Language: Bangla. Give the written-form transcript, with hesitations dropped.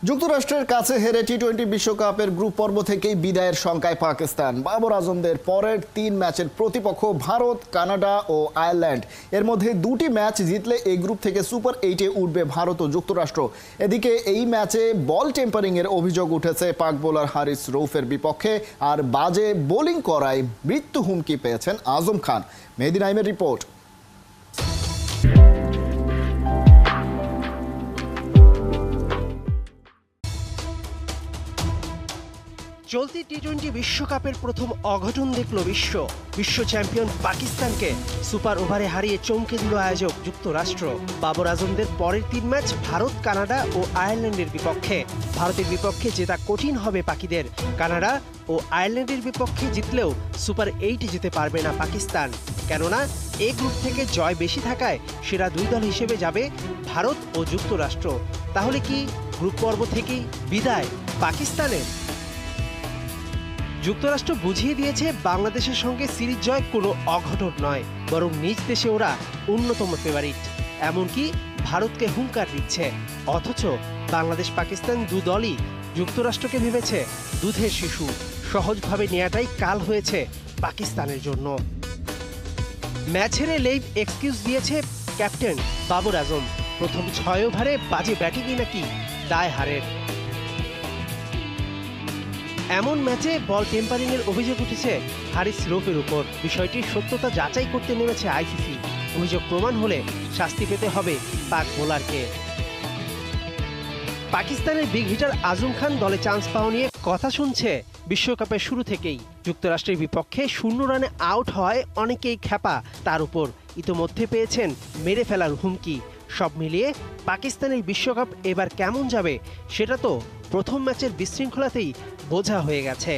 যুক্তরাষ্ট্রের কাছে হেরে টি-20 বিশ্বকাপের গ্রুপ পর্ব থেকেই বিদায়ের শঙ্কায় পাকিস্তান। বাবর আজমদের পরের 3 ম্যাচের প্রতিপক্ষ ভারত, কানাডা ও আয়ারল্যান্ড। এর মধ্যে 2টি ম্যাচ জিতলে এই গ্রুপ থেকে সুপার 8-এ উঠবে ভারত ও যুক্তরাষ্ট্র। এদিকে এই ম্যাচে বল টেম্পারিং এর অভিযোগ উঠেছে পাক বোলার হারিস রৌফের বিপক্ষে, আর বাজে বোলিং করায় মৃত্যু হুমকি পেয়েছেন আজম খান। মেহেদী নাইমের রিপোর্ট। চলতি টি-20 বিশ্বকাপের প্রথম অঘটন দেখল বিশ্ব চ্যাম্পিয়ন পাকিস্তানকে সুপার ওভারে হারিয়ে চমকে দিল আয়োজক যুক্তরাষ্ট্র। বাবর আজমদের পরের 3 ম্যাচ ভারত, কানাডা ও আয়ারল্যান্ডের বিপক্ষে। ভারতের বিপক্ষে জেতা কঠিন হবে পাকিদের। কানাডা ও আয়ারল্যান্ডের বিপক্ষে জিতলেও সুপার 8 যেতে পারবে না পাকিস্তান, কেননা এই গ্রুপ থেকে জয় বেশি থাকায় সেরা 2 দল হিসেবে যাবে ভারত ও যুক্তরাষ্ট্র। তাহলে কি গ্রুপ পর্ব থেকেই বিদায় পাকিস্তানের? যুক্তরাষ্ট্র বুঝিয়ে দিয়েছে বাংলাদেশের সঙ্গে সিরিজ জয় কোনো অঘটন নয়, বরং নিজ দেশে ওরা অন্যতম ফেভারিট। এমনকি ভারতকে হুঙ্কার দিচ্ছে। অথচ বাংলাদেশ পাকিস্তান 2 দলই যুক্তরাষ্ট্রকে ভেবেছে দুধের শিশু। সহজভাবে নেওয়াটাই কাল হয়েছে পাকিস্তানের জন্য। ম্যাচ হেরে লেইভ এক্সকিউজ দিয়েছে ক্যাপ্টেন বাবর আজম। প্রথম 6 ওভারে বাজে ব্যাটিংই নাকি দায় হারের। এমন ম্যাচে বল টেম্পারিং এর অভিযোগ উঠেছে হারিস রৌফের উপর। বিষয়টির সত্যতা যাচাই করতে নেমেছে আইসিসি। অভিযোগ প্রমাণ হলে শাস্তি পেতে হবে পাক বোলারকে। পাকিস্তানের বিগ হিটার আজম খান দলে চান্স পাওয়া নিয়ে কথা শুনছে বিশ্বকাপের শুরু থেকেই। যুক্তরাষ্ট্রের বিপক্ষে 0 রানে আউট হওয়ায় অনেকেই ক্ষেপা তার উপর। ইতোমধ্যে পেয়েছেন মেরে ফেলার হুমকি। সব মিলিয়ে পাকিস্তানের বিশ্বকাপ এবার কেমন যাবে সেটা তো প্রথম ম্যাচের বিশৃঙ্খলাতেই বোঝা হয়ে গেছে।